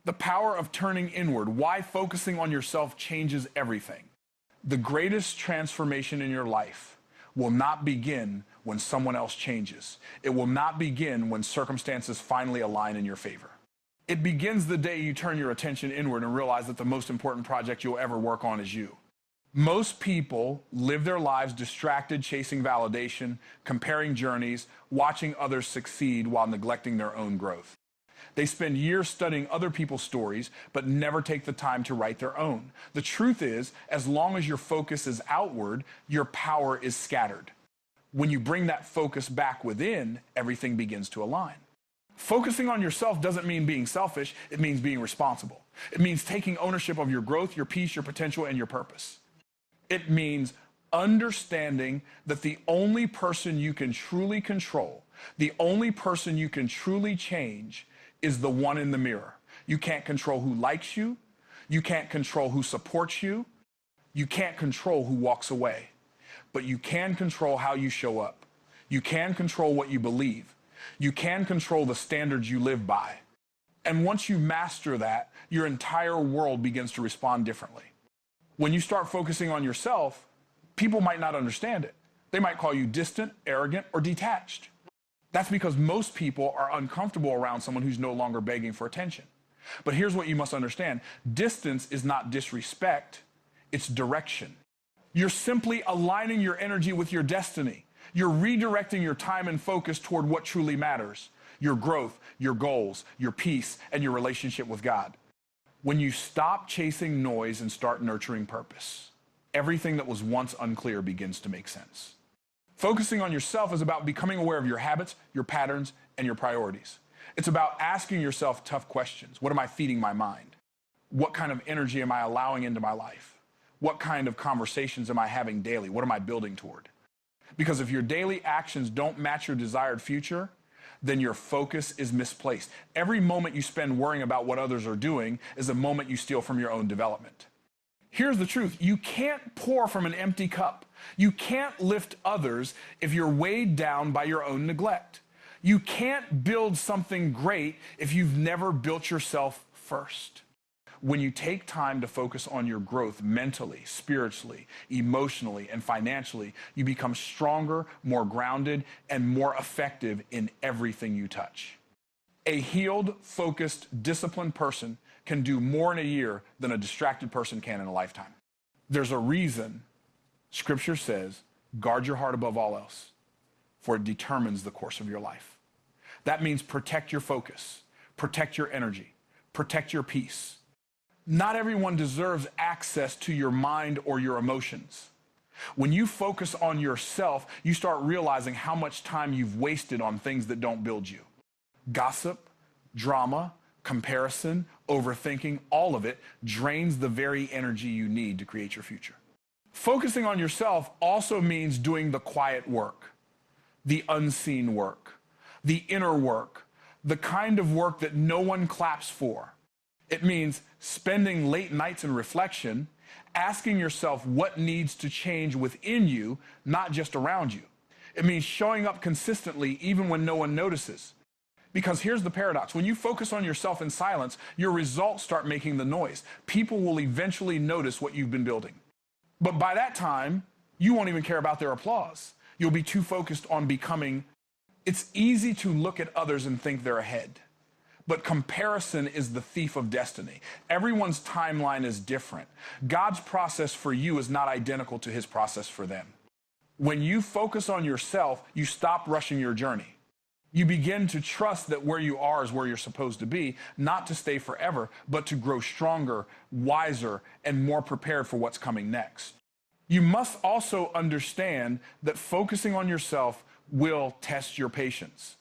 The power of turning inward, why focusing on yourself changes everything. The greatest transformation in your life will not begin when someone else changes. It will not begin when circumstances finally align in your favor. It begins the day you turn your attention inward and realize that the most important project you'll ever work on is you. Most people live their lives distracted, chasing validation, comparing journeys, watching others succeed while neglecting their own growth. They spend years studying other people's stories, but never take the time to write their own. The truth is, as long as your focus is outward, your power is scattered. When you bring that focus back within, everything begins to align. Focusing on yourself doesn't mean being selfish, it means being responsible. It means taking ownership of your growth, your peace, your potential, and your purpose. It means understanding that the only person you can truly control, the only person you can truly change, is the one in the mirror. You can't control who likes you. You can't control who supports you. You can't control who walks away. But you can control how you show up. You can control what you believe. You can control the standards you live by. And once you master that, your entire world begins to respond differently. When you start focusing on yourself, people might not understand it. They might call you distant, arrogant, or detached. That's because most people are uncomfortable around someone who's no longer begging for attention. But here's what you must understand. Distance is not disrespect, it's direction. You're simply aligning your energy with your destiny. You're redirecting your time and focus toward what truly matters: your growth, your goals, your peace, and your relationship with God. When you stop chasing noise and start nurturing purpose, everything that was once unclear begins to make sense. Focusing on yourself is about becoming aware of your habits, your patterns, and your priorities. It's about asking yourself tough questions. What am I feeding my mind? What kind of energy am I allowing into my life? What kind of conversations am I having daily? What am I building toward? Because if your daily actions don't match your desired future, then your focus is misplaced. Every moment you spend worrying about what others are doing is a moment you steal from your own development. Here's the truth. You can't pour from an empty cup. You can't lift others if you're weighed down by your own neglect. You can't build something great if you've never built yourself first. When you take time to focus on your growth mentally, spiritually, emotionally, and financially, you become stronger, more grounded, and more effective in everything you touch. A healed, focused, disciplined person can do more in a year than a distracted person can in a lifetime. There's a reason Scripture says, guard your heart above all else, for it determines the course of your life. That means protect your focus, protect your energy, protect your peace. Not everyone deserves access to your mind or your emotions. When you focus on yourself, you start realizing how much time you've wasted on things that don't build you. Gossip, drama, comparison, overthinking, all of it drains the very energy you need to create your future. Focusing on yourself also means doing the quiet work, the unseen work, the inner work, the kind of work that no one claps for. It means spending late nights in reflection, asking yourself what needs to change within you, not just around you. It means showing up consistently even when no one notices. Because here's the paradox. When you focus on yourself in silence, your results start making the noise. People will eventually notice what you've been building. But by that time, you won't even care about their applause. You'll be too focused on becoming. It's easy to look at others and think they're ahead. But comparison is the thief of destiny. Everyone's timeline is different. God's process for you is not identical to his process for them. When you focus on yourself, you stop rushing your journey. You begin to trust that where you are is where you're supposed to be, not to stay forever, but to grow stronger, wiser, and more prepared for what's coming next. You must also understand that focusing on yourself will test your patience.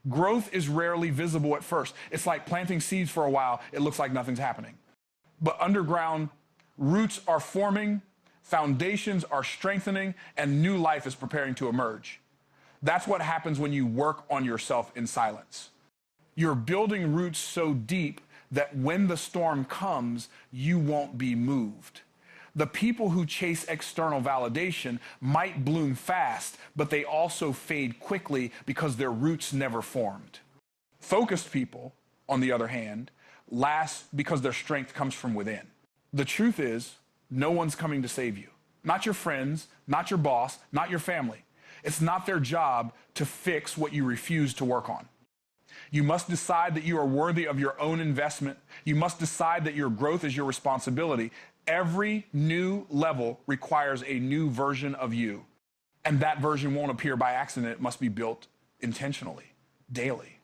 Growth is rarely visible at first. It's like planting seeds for a while. It looks like nothing's happening. But underground, roots are forming, foundations are strengthening, and new life is preparing to emerge. That's what happens when you work on yourself in silence. You're building roots so deep that when the storm comes, you won't be moved. The people who chase external validation might bloom fast, but they also fade quickly because their roots never formed. Focused people, on the other hand, lasts because their strength comes from within. The truth is, no one's coming to save you. Not your friends, not your boss, not your family. It's not their job to fix what you refuse to work on. You must decide that you are worthy of your own investment. You must decide that your growth is your responsibility. Every new level requires a new version of you. And that version won't appear by accident. It must be built intentionally, daily.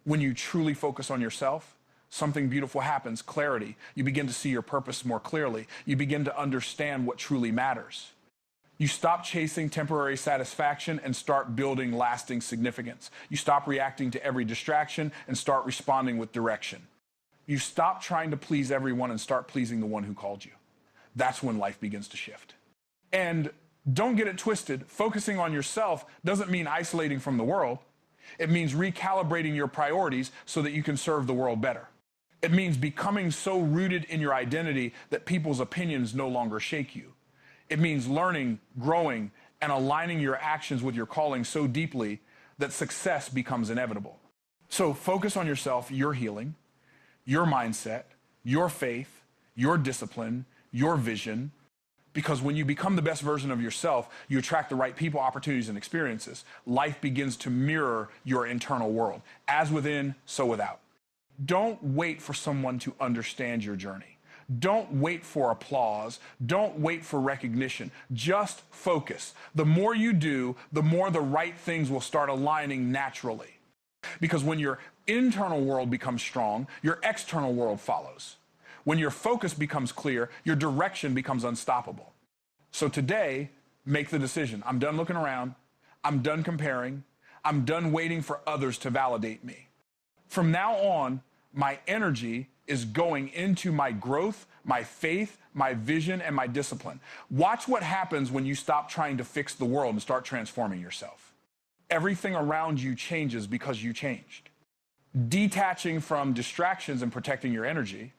When you truly focus on yourself, something beautiful happens, clarity. You begin to see your purpose more clearly. You begin to understand what truly matters. You stop chasing temporary satisfaction and start building lasting significance. You stop reacting to every distraction and start responding with direction. You stop trying to please everyone and start pleasing the one who called you. That's when life begins to shift. And don't get it twisted. Focusing on yourself doesn't mean isolating from the world. It means recalibrating your priorities so that you can serve the world better. It means becoming so rooted in your identity that people's opinions no longer shake you. It means learning, growing, and aligning your actions with your calling so deeply that success becomes inevitable. So focus on yourself, your healing, your mindset, your faith, your discipline, your vision, because when you become the best version of yourself, you attract the right people, opportunities, and experiences. Life begins to mirror your internal world, as within, so without. Don't wait for someone to understand your journey. Don't wait for applause. Don't wait for recognition. Just focus. The more you do, the more the right things will start aligning naturally. Because when your internal world becomes strong, your external world follows. When your focus becomes clear, your direction becomes unstoppable. So today, make the decision. I'm done looking around. I'm done comparing. I'm done waiting for others to validate me. From now on, my energy is going into my growth, my faith, my vision, and my discipline. Watch what happens when you stop trying to fix the world and start transforming yourself. Everything around you changes because you changed. Detaching from distractions and protecting your energy.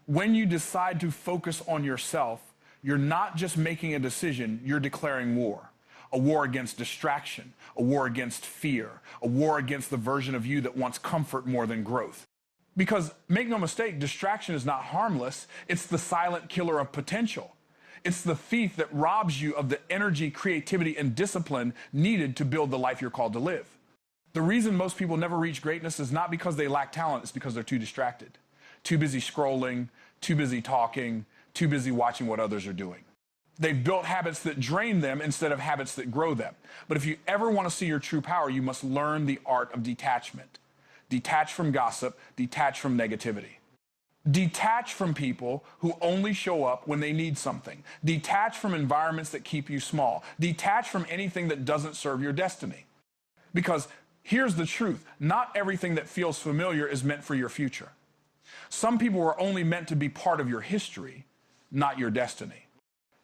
When you decide to focus on yourself, you're not just making a decision, you're declaring war. A war against distraction, a war against fear, a war against the version of you that wants comfort more than growth. Because make no mistake, distraction is not harmless. It's the silent killer of potential. It's the thief that robs you of the energy, creativity, and discipline needed to build the life you're called to live. The reason most people never reach greatness is not because they lack talent, it's because they're too distracted. Too busy scrolling, too busy talking, too busy watching what others are doing. They've built habits that drain them instead of habits that grow them. But if you ever want to see your true power, you must learn the art of detachment. Detach from gossip, detach from negativity. Detach from people who only show up when they need something. Detach from environments that keep you small. Detach from anything that doesn't serve your destiny. Because here's the truth, not everything that feels familiar is meant for your future. Some people are only meant to be part of your history, not your destiny.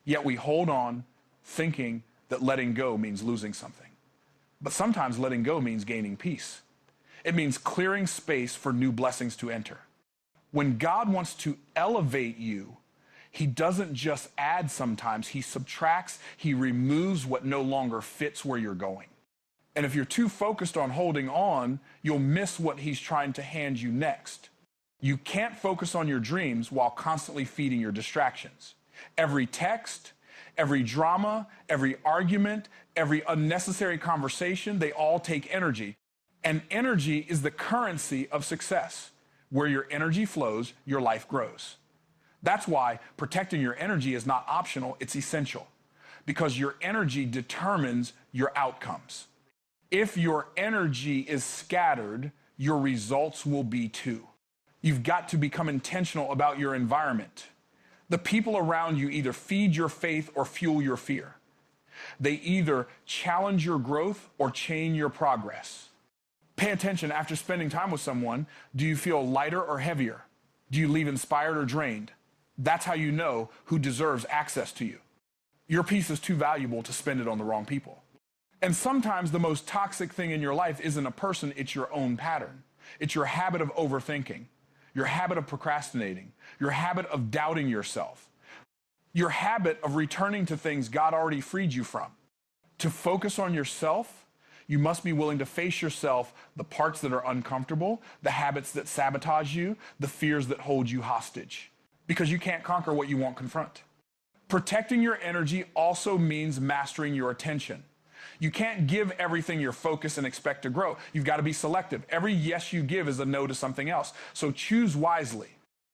Yet we hold on thinking that letting go means losing something. But sometimes letting go means gaining peace. It means clearing space for new blessings to enter. When God wants to elevate you, he doesn't just add sometimes, he subtracts, he removes what no longer fits where you're going. And if you're too focused on holding on, you'll miss what he's trying to hand you next. You can't focus on your dreams while constantly feeding your distractions. Every text, every drama, every argument, every unnecessary conversation, they all take energy. And energy is the currency of success. Where your energy flows, your life grows. That's why protecting your energy is not optional, it's essential. Because your energy determines your outcomes. If your energy is scattered, your results will be too. You've got to become intentional about your environment. The people around you either feed your faith or fuel your fear. They either challenge your growth or chain your progress. Pay attention after spending time with someone. Do you feel lighter or heavier? Do you leave inspired or drained? That's how you know who deserves access to you. Your peace is too valuable to spend it on the wrong people. And sometimes the most toxic thing in your life isn't a person, it's your own pattern. It's your habit of overthinking, your habit of procrastinating, your habit of doubting yourself, your habit of returning to things God already freed you from. To focus on yourself, You must be willing to face yourself, the parts that are uncomfortable, the habits that sabotage you, the fears that hold you hostage. Because you can't conquer what you won't confront. Protecting your energy also means mastering your attention. You can't give everything your focus and expect to grow. You've got to be selective. Every yes you give is a no to something else. So choose wisely.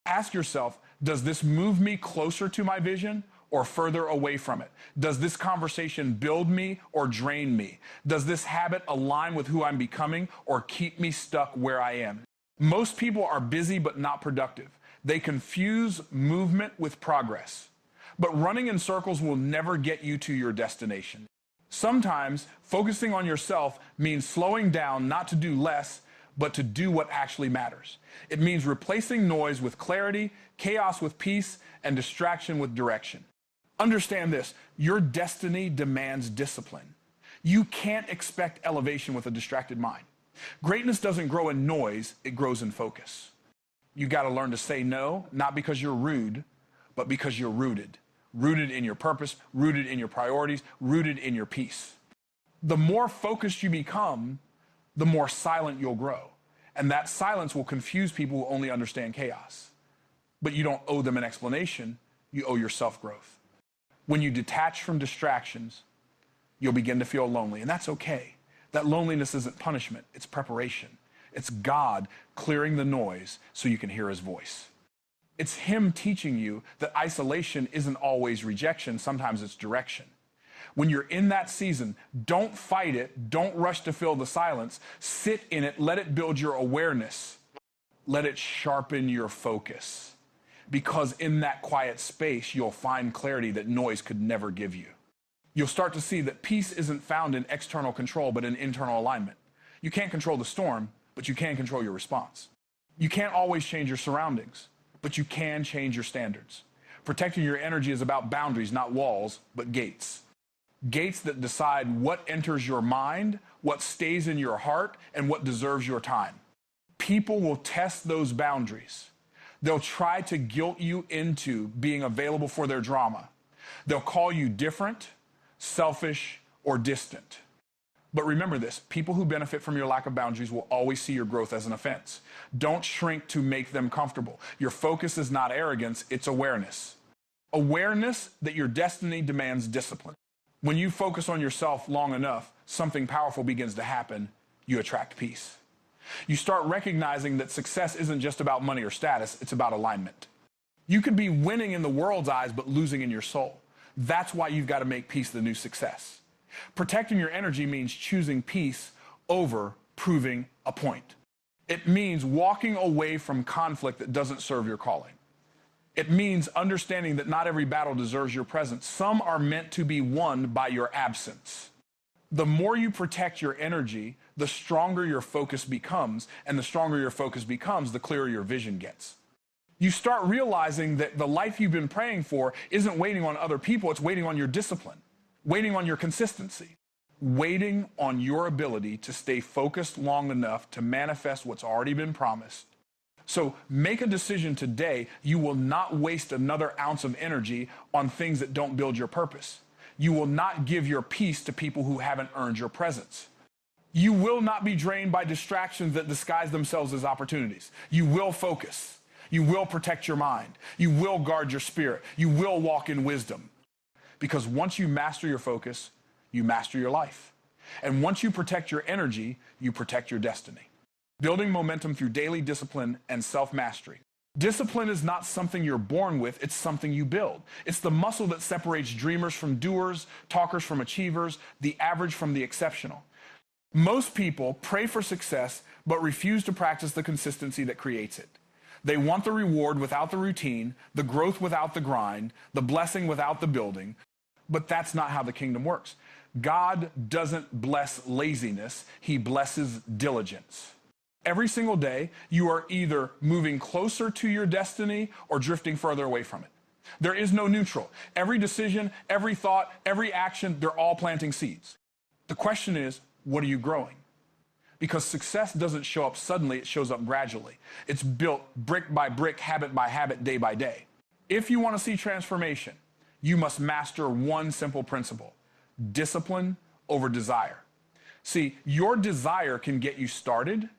Ask yourself, does this move me closer to my vision or further away from it? Does this conversation build me or drain me? Does this habit align with who I'm becoming or keep me stuck where I am? Most people are busy but not productive. They confuse movement with progress. But running in circles will never get you to your destination. Sometimes focusing on yourself means slowing down not to do less, but to do what actually matters. It means replacing noise with clarity, chaos with peace, and distraction with direction. Understand this, your destiny demands discipline. You can't expect elevation with a distracted mind. Greatness doesn't grow in noise, it grows in focus. You got to learn to say no, not because you're rude, but because you're rooted. Rooted in your purpose, rooted in your priorities, rooted in your peace. The more focused you become, the more silent you'll grow. And that silence will confuse people who only understand chaos. But you don't owe them an explanation, you owe yourself growth. When you detach from distractions, you'll begin to feel lonely, and that's okay. That loneliness isn't punishment, it's preparation. It's God clearing the noise so you can hear his voice. It's him teaching you that isolation isn't always rejection, sometimes it's direction. When you're in that season, don't fight it, don't rush to fill the silence, sit in it, let it build your awareness, let it sharpen your focus. Because in that quiet space, you'll find clarity that noise could never give you. You'll start to see that peace isn't found in external control, but in internal alignment. You can't control the storm, but you can control your response. You can't always change your surroundings, but you can change your standards. Protecting your energy is about boundaries, not walls, but gates. Gates that decide what enters your mind, what stays in your heart, and what deserves your time. People will test those boundaries. They'll try to guilt you into being available for their drama. They'll call you different, selfish, or distant. But remember this, people who benefit from your lack of boundaries will always see your growth as an offense. Don't shrink to make them comfortable. Your focus is not arrogance, it's awareness. Awareness that your destiny demands discipline. When you focus on yourself long enough, something powerful begins to happen. You attract peace. You start recognizing that success isn't just about money or status, it's about alignment. You could be winning in the world's eyes, but losing in your soul. That's why you've got to make peace the new success. Protecting your energy means choosing peace over proving a point. It means walking away from conflict that doesn't serve your calling. It means understanding that not every battle deserves your presence. Some are meant to be won by your absence. The more you protect your energy, the stronger your focus becomes, and the stronger your focus becomes, the clearer your vision gets. You start realizing that the life you've been praying for isn't waiting on other people, it's waiting on your discipline. Waiting on your consistency, waiting on your ability to stay focused long enough to manifest what's already been promised. So make a decision today. You will not waste another ounce of energy on things that don't build your purpose. You will not give your peace to people who haven't earned your presence. You will not be drained by distractions that disguise themselves as opportunities. You will focus. You will protect your mind. You will guard your spirit. You will walk in wisdom. Because once you master your focus, you master your life. And once you protect your energy, you protect your destiny. Building momentum through daily discipline and self-mastery. Discipline is not something you're born with, it's something you build. It's the muscle that separates dreamers from doers, talkers from achievers, the average from the exceptional. Most people pray for success, but refuse to practice the consistency that creates it. They want the reward without the routine, the growth without the grind, the blessing without the building. But that's not how the kingdom works. God doesn't bless laziness, he blesses diligence. Every single day, you are either moving closer to your destiny or drifting further away from it. There is no neutral. Every decision, every thought, every action, they're all planting seeds. The question is, what are you growing? Because success doesn't show up suddenly, it shows up gradually. It's built brick by brick, habit by habit, day by day. If you want to see transformation, you must master one simple principle: discipline over desire. See, your desire can get you started,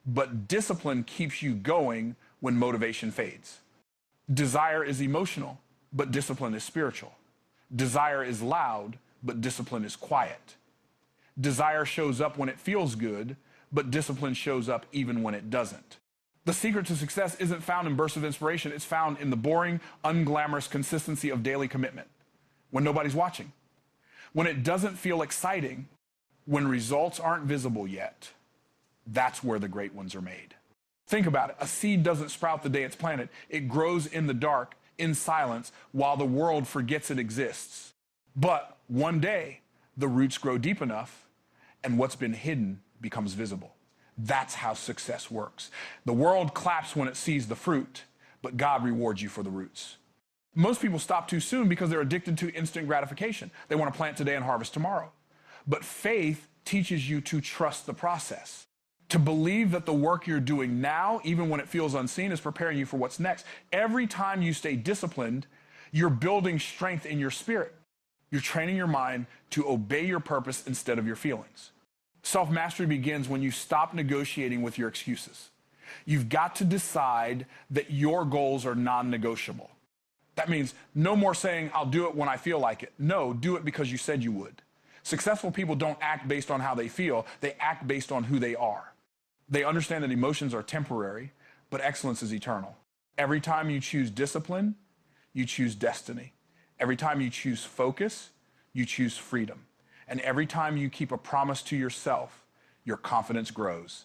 but discipline keeps you going when motivation fades. Desire is emotional, but discipline is spiritual. Desire is loud, but discipline is quiet. Desire shows up when it feels good, but discipline shows up even when it doesn't. The secret to success isn't found in bursts of inspiration. It's found in the boring, unglamorous consistency of daily commitment when nobody's watching. When it doesn't feel exciting, when results aren't visible yet, that's where the great ones are made. Think about it. A seed doesn't sprout the day it's planted. It grows in the dark, in silence, while the world forgets it exists. But one day, the roots grow deep enough, and what's been hidden becomes visible. That's how success works. The world claps when it sees the fruit, but God rewards you for the roots. Most people stop too soon because they're addicted to instant gratification. They want to plant today and harvest tomorrow. But faith teaches you to trust the process, to believe that the work you're doing now, even when it feels unseen, is preparing you for what's next. Every time you stay disciplined, you're building strength in your spirit. You're training your mind to obey your purpose instead of your feelings. Self-mastery begins when you stop negotiating with your excuses. You've got to decide that your goals are non-negotiable. That means no more saying, I'll do it when I feel like it. No, do it because you said you would. Successful people don't act based on how they feel. They act based on who they are. They understand that emotions are temporary, but excellence is eternal. Every time you choose discipline, you choose destiny. Every time you choose focus, you choose freedom. And every time you keep a promise to yourself, your confidence grows.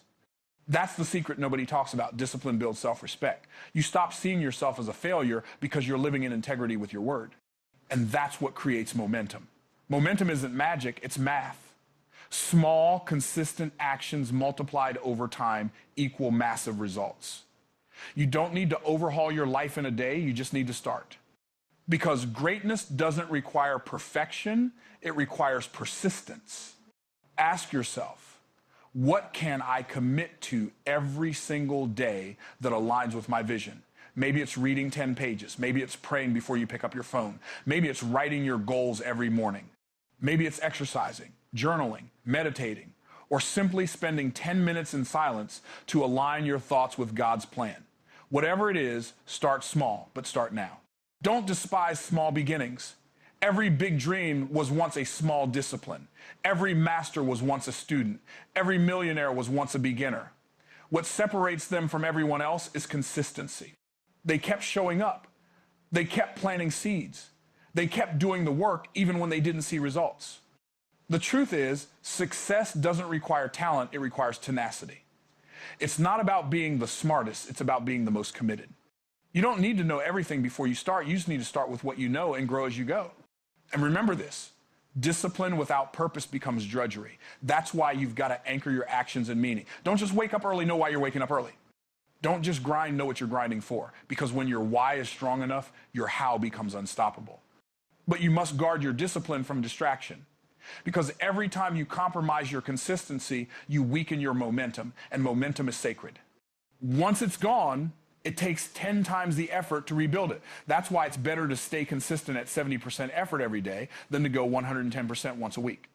That's the secret nobody talks about. Discipline builds self-respect. You stop seeing yourself as a failure because you're living in integrity with your word. And that's what creates momentum. Momentum isn't magic, it's math. Small, consistent actions multiplied over time equal massive results. You don't need to overhaul your life in a day, you just need to start. Because greatness doesn't require perfection, it requires persistence. Ask yourself, what can I commit to every single day that aligns with my vision? Maybe it's reading 10 pages. Maybe it's praying before you pick up your phone. Maybe it's writing your goals every morning. Maybe it's exercising, journaling, meditating, or simply spending 10 minutes in silence to align your thoughts with God's plan. Whatever it is, start small, but start now. Don't despise small beginnings. Every big dream was once a small discipline. Every master was once a student. Every millionaire was once a beginner. What separates them from everyone else is consistency. They kept showing up. They kept planting seeds. They kept doing the work even when they didn't see results. The truth is, success doesn't require talent, it requires tenacity. It's not about being the smartest, it's about being the most committed. You don't need to know everything before you start. You just need to start with what you know and grow as you go. And remember this, discipline without purpose becomes drudgery. That's why you've got to anchor your actions in meaning. Don't just wake up early, know why you're waking up early. Don't just grind, know what you're grinding for. Because when your why is strong enough, your how becomes unstoppable. But you must guard your discipline from distraction. Because every time you compromise your consistency, you weaken your momentum, and momentum is sacred. Once it's gone, it takes 10 times the effort to rebuild it. That's why it's better to stay consistent at 70% effort every day than to go 110% once a week.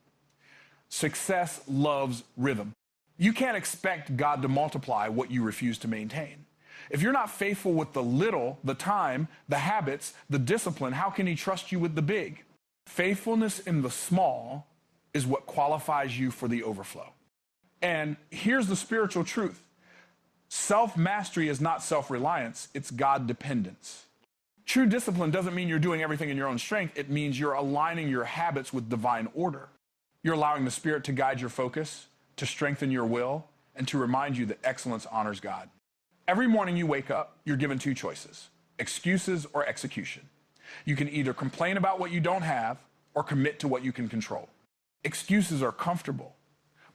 Success loves rhythm. You can't expect God to multiply what you refuse to maintain. If you're not faithful with the little, the time, the habits, the discipline, how can he trust you with the big? Faithfulness in the small is what qualifies you for the overflow. And here's the spiritual truth. Self-mastery is not self-reliance, it's God-dependence. True discipline doesn't mean you're doing everything in your own strength. It means you're aligning your habits with divine order. You're allowing the Spirit to guide your focus, to strengthen your will, and to remind you that excellence honors God. Every morning you wake up, you're given two choices, excuses or execution. You can either complain about what you don't have or commit to what you can control. Excuses are comfortable,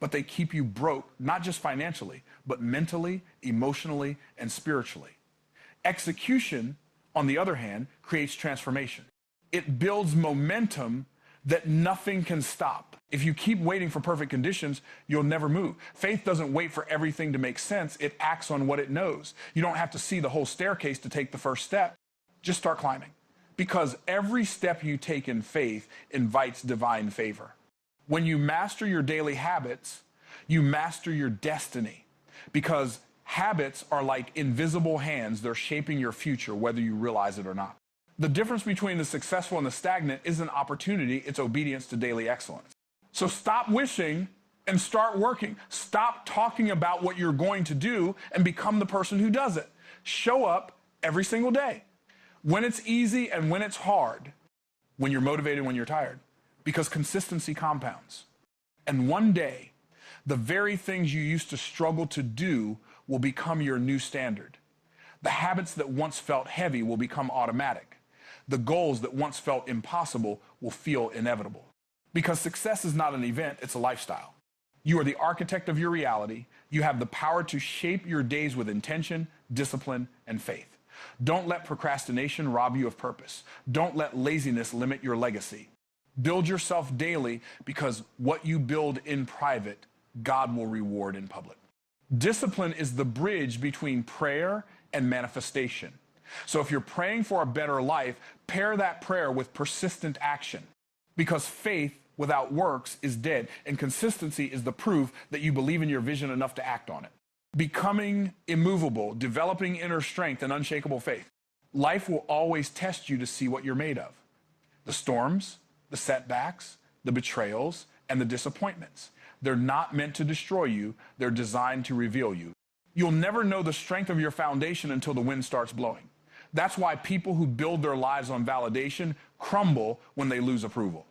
but they keep you broke, not just financially, but mentally, emotionally, and spiritually. Execution, on the other hand, creates transformation. It builds momentum that nothing can stop. If you keep waiting for perfect conditions, you'll never move. Faith doesn't wait for everything to make sense. It acts on what it knows. You don't have to see the whole staircase to take the first step. Just start climbing. Because every step you take in faith invites divine favor. When you master your daily habits, you master your destiny, because habits are like invisible hands. They're shaping your future, whether you realize it or not. The difference between the successful and the stagnant isn't opportunity, it's obedience to daily excellence. So stop wishing and start working. Stop talking about what you're going to do and become the person who does it. Show up every single day. When it's easy and when it's hard. When you're motivated, when you're tired. Because consistency compounds. And one day, the very things you used to struggle to do will become your new standard. The habits that once felt heavy will become automatic. The goals that once felt impossible will feel inevitable. Because success is not an event, it's a lifestyle. You are the architect of your reality. You have the power to shape your days with intention, discipline, and faith. Don't let procrastination rob you of purpose. Don't let laziness limit your legacy. Build yourself daily, because what you build in private, God will reward in public. Discipline is the bridge between prayer and manifestation. So if you're praying for a better life, pair that prayer with persistent action. Because faith without works is dead, and consistency is the proof that you believe in your vision enough to act on it. Becoming immovable, developing inner strength and unshakable faith. Life will always test you to see what you're made of. The storms, the setbacks, the betrayals, and the disappointments. They're not meant to destroy you, they're designed to reveal you. You'll never know the strength of your foundation until the wind starts blowing. That's why people who build their lives on validation crumble when they lose approval.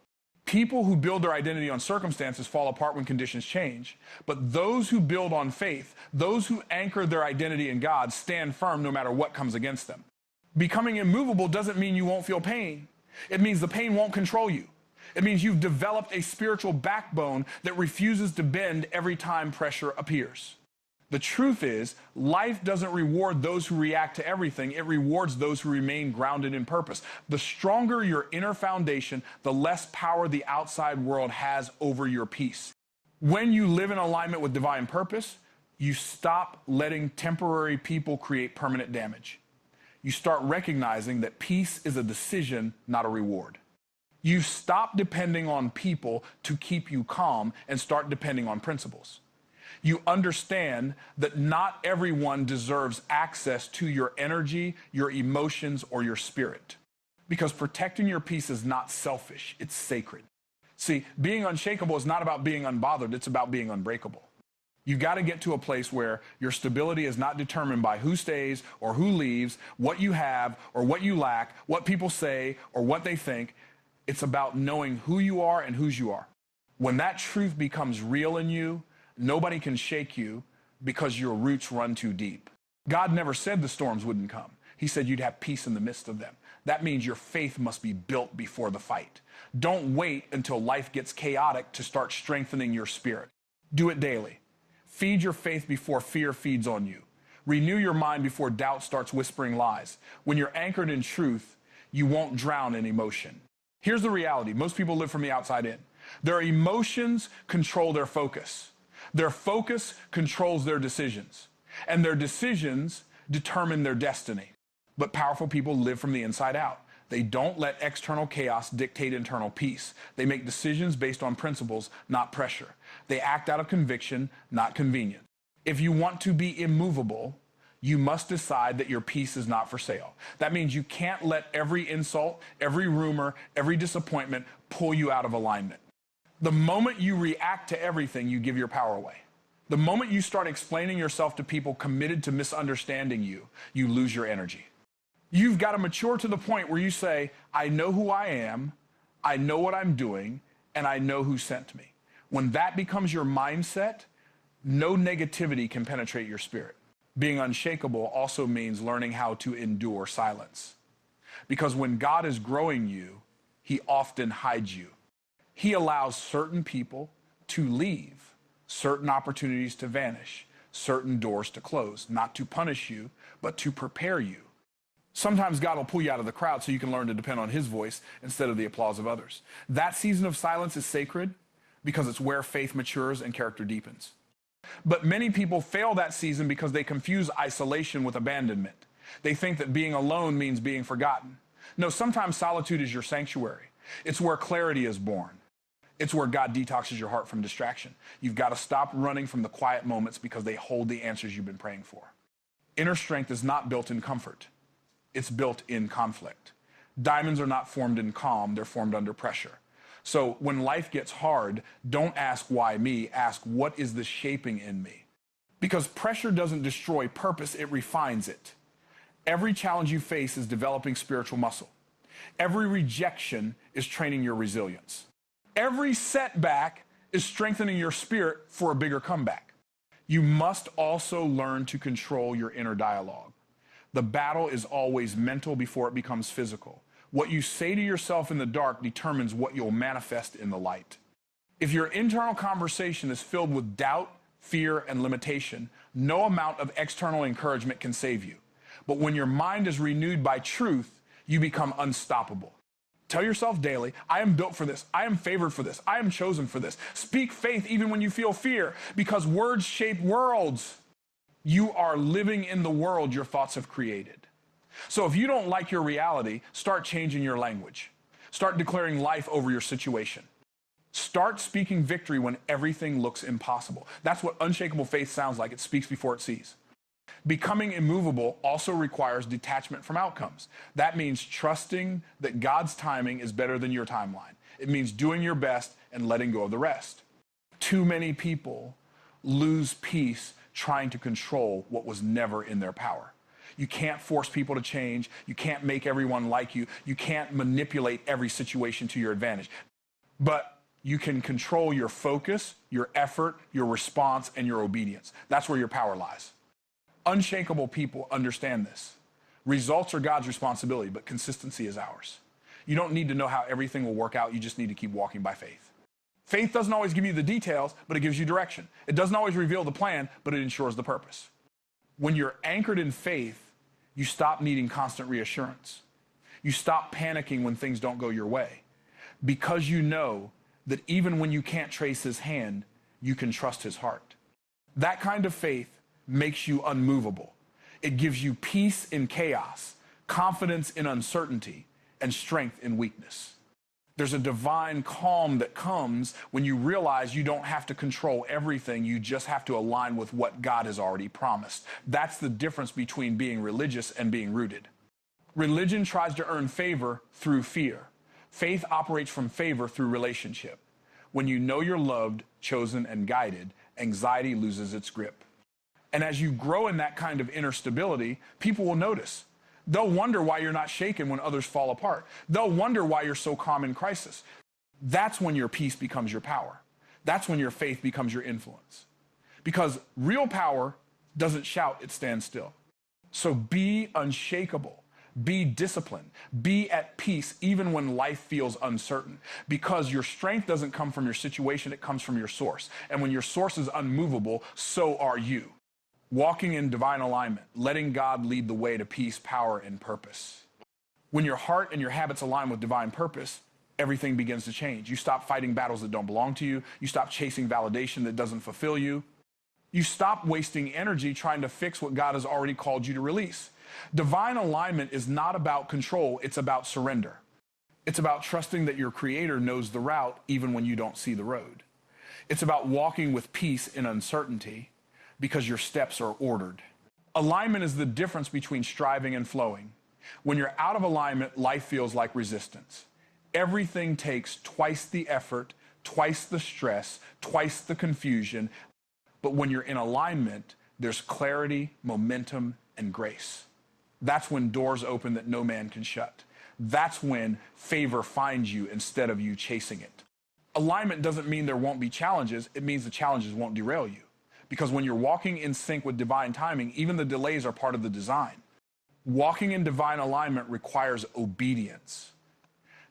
People who build their identity on circumstances fall apart when conditions change. But those who build on faith, those who anchor their identity in God, stand firm no matter what comes against them. Becoming immovable doesn't mean you won't feel pain. It means the pain won't control you. It means you've developed a spiritual backbone that refuses to bend every time pressure appears. The truth is, life doesn't reward those who react to everything. It rewards those who remain grounded in purpose. The stronger your inner foundation, the less power the outside world has over your peace. When you live in alignment with divine purpose, you stop letting temporary people create permanent damage. You start recognizing that peace is a decision, not a reward. You stop depending on people to keep you calm and start depending on principles. You understand that not everyone deserves access to your energy, your emotions, or your spirit. Because protecting your peace is not selfish, it's sacred. See, being unshakable is not about being unbothered, it's about being unbreakable. You've got to get to a place where your stability is not determined by who stays or who leaves, what you have or what you lack, what people say or what they think. It's about knowing who you are and whose you are. When that truth becomes real in you, nobody can shake you because your roots run too deep. God never said the storms wouldn't come. He said you'd have peace in the midst of them. That means your faith must be built before the fight. Don't wait until life gets chaotic to start strengthening your spirit. Do it daily. Feed your faith before fear feeds on you. Renew your mind before doubt starts whispering lies. When you're anchored in truth, you won't drown in emotion. Here's the reality. Most people live from the outside in. Their emotions control their focus. Their focus controls their decisions. And their decisions determine their destiny. But powerful people live from the inside out. They don't let external chaos dictate internal peace. They make decisions based on principles, not pressure. They act out of conviction, not convenience. If you want to be immovable, you must decide that your peace is not for sale. That means you can't let every insult, every rumor, every disappointment pull you out of alignment. The moment you react to everything, you give your power away. The moment you start explaining yourself to people committed to misunderstanding you, you lose your energy. You've got to mature to the point where you say, I know who I am, I know what I'm doing, and I know who sent me. When that becomes your mindset, no negativity can penetrate your spirit. Being unshakable also means learning how to endure silence. Because when God is growing you, He often hides you. He allows certain people to leave, certain opportunities to vanish, certain doors to close, not to punish you, but to prepare you. Sometimes God will pull you out of the crowd so you can learn to depend on His voice instead of the applause of others. That season of silence is sacred because it's where faith matures and character deepens. But many people fail that season because they confuse isolation with abandonment. They think that being alone means being forgotten. No, sometimes solitude is your sanctuary. It's where clarity is born. It's where God detoxes your heart from distraction. You've got to stop running from the quiet moments because they hold the answers you've been praying for. Inner strength is not built in comfort. It's built in conflict. Diamonds are not formed in calm, they're formed under pressure. So when life gets hard, don't ask why me, ask what is the shaping in me? Because pressure doesn't destroy purpose, it refines it. Every challenge you face is developing spiritual muscle. Every rejection is training your resilience. Every setback is strengthening your spirit for a bigger comeback. You must also learn to control your inner dialogue. The battle is always mental before it becomes physical. What you say to yourself in the dark determines what you'll manifest in the light. If your internal conversation is filled with doubt, fear, and limitation, no amount of external encouragement can save you. But when your mind is renewed by truth, you become unstoppable. Tell yourself daily, I am built for this. I am favored for this. I am chosen for this. Speak faith even when you feel fear, because words shape worlds. You are living in the world your thoughts have created. So if you don't like your reality, start changing your language. Start declaring life over your situation. Start speaking victory when everything looks impossible. That's what unshakable faith sounds like. It speaks before it sees. Becoming immovable also requires detachment from outcomes. That means trusting that God's timing is better than your timeline. It means doing your best and letting go of the rest. Too many people lose peace trying to control what was never in their power. You can't force people to change. You can't make everyone like you. You can't manipulate every situation to your advantage. But you can control your focus, your effort, your response, and your obedience. That's where your power lies. Unshakable people understand this. Results are God's responsibility, but consistency is ours. You don't need to know how everything will work out. You just need to keep walking by faith. Faith doesn't always give you the details, but it gives you direction. It doesn't always reveal the plan, but it ensures the purpose. When you're anchored in faith, you stop needing constant reassurance. You stop panicking when things don't go your way, because you know that even when you can't trace his hand, you can trust his heart. That kind of faith makes you unmovable. It gives you peace in chaos, confidence in uncertainty, and strength in weakness. There's a divine calm that comes when you realize you don't have to control everything, you just have to align with what God has already promised. That's the difference between being religious and being rooted. Religion tries to earn favor through fear. Faith operates from favor through relationship. When you know you're loved, chosen, and guided, anxiety loses its grip. And as you grow in that kind of inner stability, people will notice. They'll wonder why you're not shaken when others fall apart. They'll wonder why you're so calm in crisis. That's when your peace becomes your power. That's when your faith becomes your influence. Because real power doesn't shout, it stands still. So be unshakable. Be disciplined. Be at peace even when life feels uncertain. Because your strength doesn't come from your situation, it comes from your source. And when your source is unmovable, so are you. Walking in divine alignment, letting God lead the way to peace, power, and purpose. When your heart and your habits align with divine purpose, everything begins to change. You stop fighting battles that don't belong to you. You stop chasing validation that doesn't fulfill you. You stop wasting energy trying to fix what God has already called you to release. Divine alignment is not about control, it's about surrender. It's about trusting that your Creator knows the route even when you don't see the road. It's about walking with peace in uncertainty, because your steps are ordered. Alignment is the difference between striving and flowing. When you're out of alignment, life feels like resistance. Everything takes twice the effort, twice the stress, twice the confusion. But when you're in alignment, there's clarity, momentum, and grace. That's when doors open that no man can shut. That's when favor finds you instead of you chasing it. Alignment doesn't mean there won't be challenges. It means the challenges won't derail you. Because when you're walking in sync with divine timing, even the delays are part of the design. Walking in divine alignment requires obedience.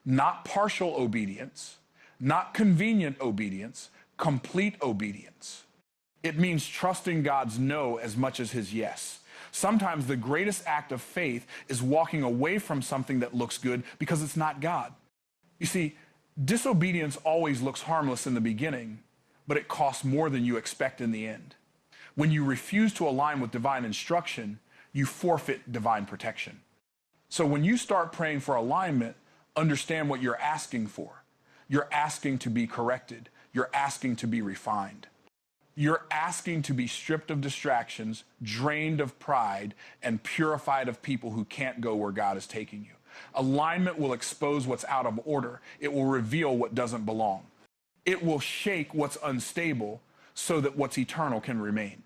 Not partial obedience, not convenient obedience, complete obedience. It means trusting God's no as much as his yes. Sometimes the greatest act of faith is walking away from something that looks good because it's not God. You see, disobedience always looks harmless in the beginning, but it costs more than you expect in the end. When you refuse to align with divine instruction, you forfeit divine protection. So when you start praying for alignment, understand what you're asking for. You're asking to be corrected. You're asking to be refined. You're asking to be stripped of distractions, drained of pride, and purified of people who can't go where God is taking you. Alignment will expose what's out of order. It will reveal what doesn't belong. It will shake what's unstable so that what's eternal can remain.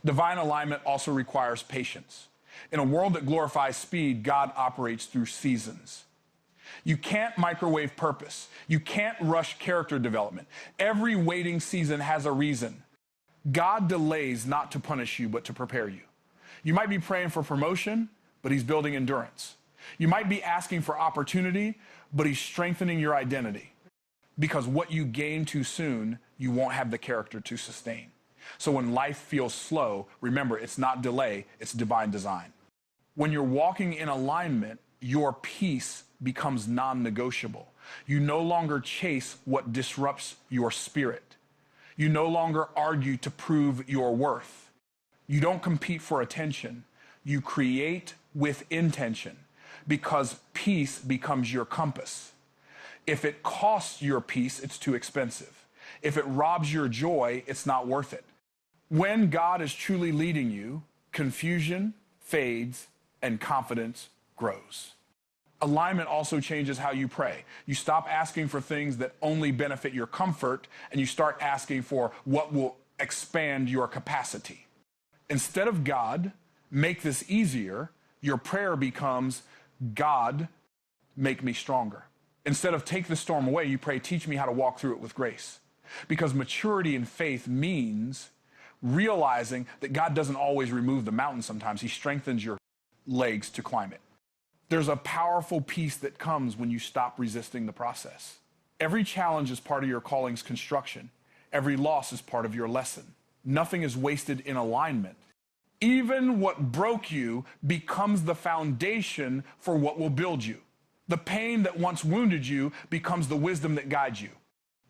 Divine alignment also requires patience. In a world that glorifies speed, God operates through seasons. You can't microwave purpose. You can't rush character development. Every waiting season has a reason. God delays not to punish you, but to prepare you. You might be praying for promotion, but he's building endurance. You might be asking for opportunity, but he's strengthening your identity. Because what you gain too soon, you won't have the character to sustain. So when life feels slow, remember, it's not delay, it's divine design. When you're walking in alignment, your peace becomes non-negotiable. You no longer chase what disrupts your spirit. You no longer argue to prove your worth. You don't compete for attention. You create with intention, because peace becomes your compass. If it costs your peace, it's too expensive. If it robs your joy, it's not worth it. When God is truly leading you, confusion fades and confidence grows. Alignment also changes how you pray. You stop asking for things that only benefit your comfort, and you start asking for what will expand your capacity. Instead of God, make this easier, your prayer becomes, God, make me stronger. Instead of take the storm away, you pray, teach me how to walk through it with grace. Because maturity in faith means realizing that God doesn't always remove the mountain sometimes. He strengthens your legs to climb it. There's a powerful peace that comes when you stop resisting the process. Every challenge is part of your calling's construction. Every loss is part of your lesson. Nothing is wasted in alignment. Even what broke you becomes the foundation for what will build you. The pain that once wounded you becomes the wisdom that guides you.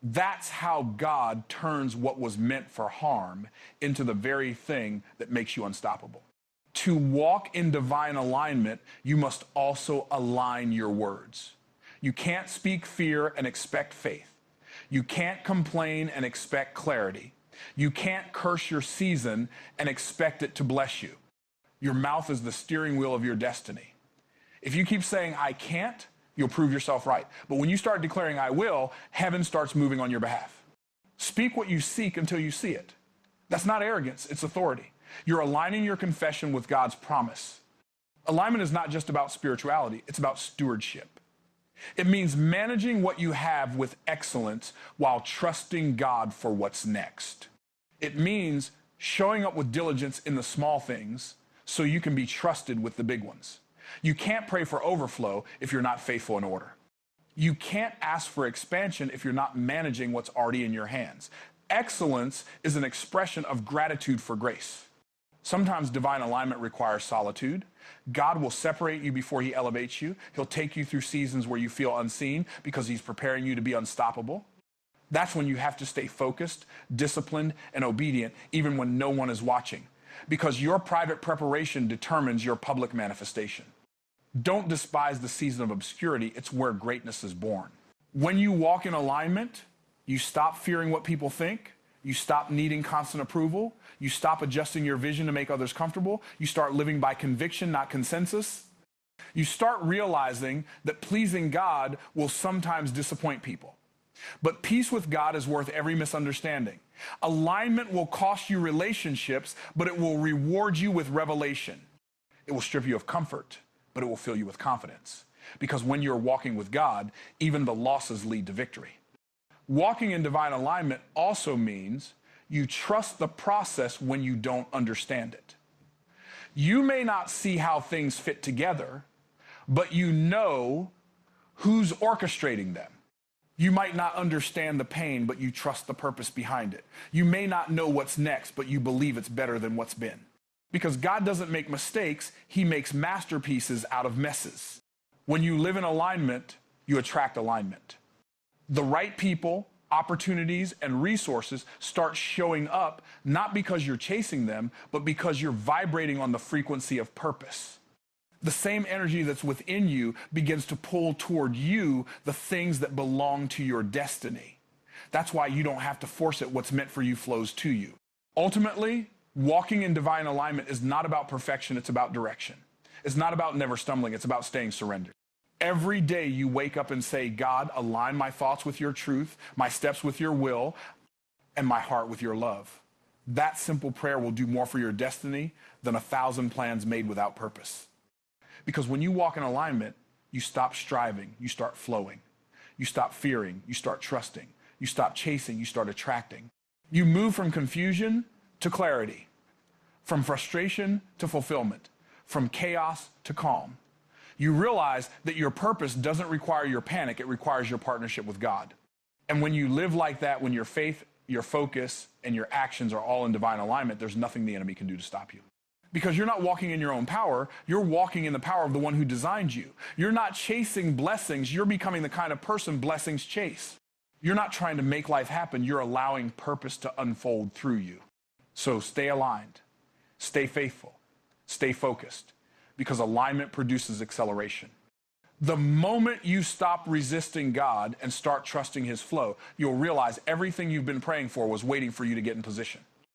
That's how God turns what was meant for harm into the very thing that makes you unstoppable. To walk in divine alignment, you must also align your words. You can't speak fear and expect faith. You can't complain and expect clarity. You can't curse your season and expect it to bless you. Your mouth is the steering wheel of your destiny. If you keep saying, I can't, you'll prove yourself right. But when you start declaring, I will, heaven starts moving on your behalf. Speak what you seek until you see it. That's not arrogance, it's authority. You're aligning your confession with God's promise. Alignment is not just about spirituality, it's about stewardship. It means managing what you have with excellence while trusting God for what's next. It means showing up with diligence in the small things so you can be trusted with the big ones. You can't pray for overflow if you're not faithful in order. You can't ask for expansion if you're not managing what's already in your hands. Excellence is an expression of gratitude for grace. Sometimes divine alignment requires solitude. God will separate you before he elevates you. He'll take you through seasons where you feel unseen because he's preparing you to be unstoppable. That's when you have to stay focused, disciplined, and obedient, even when no one is watching, because your private preparation determines your public manifestation. Don't despise the season of obscurity. It's where greatness is born. When you walk in alignment, you stop fearing what people think. You stop needing constant approval. You stop adjusting your vision to make others comfortable. You start living by conviction, not consensus. You start realizing that pleasing God will sometimes disappoint people. But peace with God is worth every misunderstanding. Alignment will cost you relationships, but it will reward you with revelation. It will strip you of comfort, but it will fill you with confidence. Because when you're walking with God, even the losses lead to victory. Walking in divine alignment also means you trust the process when you don't understand it. You may not see how things fit together, but you know who's orchestrating them. You might not understand the pain, but you trust the purpose behind it. You may not know what's next, but you believe it's better than what's been. Because God doesn't make mistakes, he makes masterpieces out of messes. When you live in alignment, you attract alignment. The right people, opportunities, and resources start showing up, not because you're chasing them, but because you're vibrating on the frequency of purpose. The same energy that's within you begins to pull toward you the things that belong to your destiny. That's why you don't have to force it. What's meant for you flows to you. Ultimately, walking in divine alignment is not about perfection, it's about direction. It's not about never stumbling, it's about staying surrendered. Every day you wake up and say, God, align my thoughts with your truth, my steps with your will, and my heart with your love. That simple prayer will do more for your destiny than 1,000 plans made without purpose. Because when you walk in alignment, you stop striving, you start flowing. You stop fearing, you start trusting. You stop chasing, you start attracting. You move from confusion to clarity, from frustration to fulfillment, from chaos to calm. You realize that your purpose doesn't require your panic, it requires your partnership with God. And when you live like that, when your faith, your focus, and your actions are all in divine alignment, there's nothing the enemy can do to stop you. Because you're not walking in your own power, you're walking in the power of the one who designed you. You're not chasing blessings, you're becoming the kind of person blessings chase. You're not trying to make life happen, you're allowing purpose to unfold through you. So stay aligned, stay faithful, stay focused, because alignment produces acceleration. The moment you stop resisting God and start trusting his flow, you'll realize everything you've been praying for was waiting for you to get in position.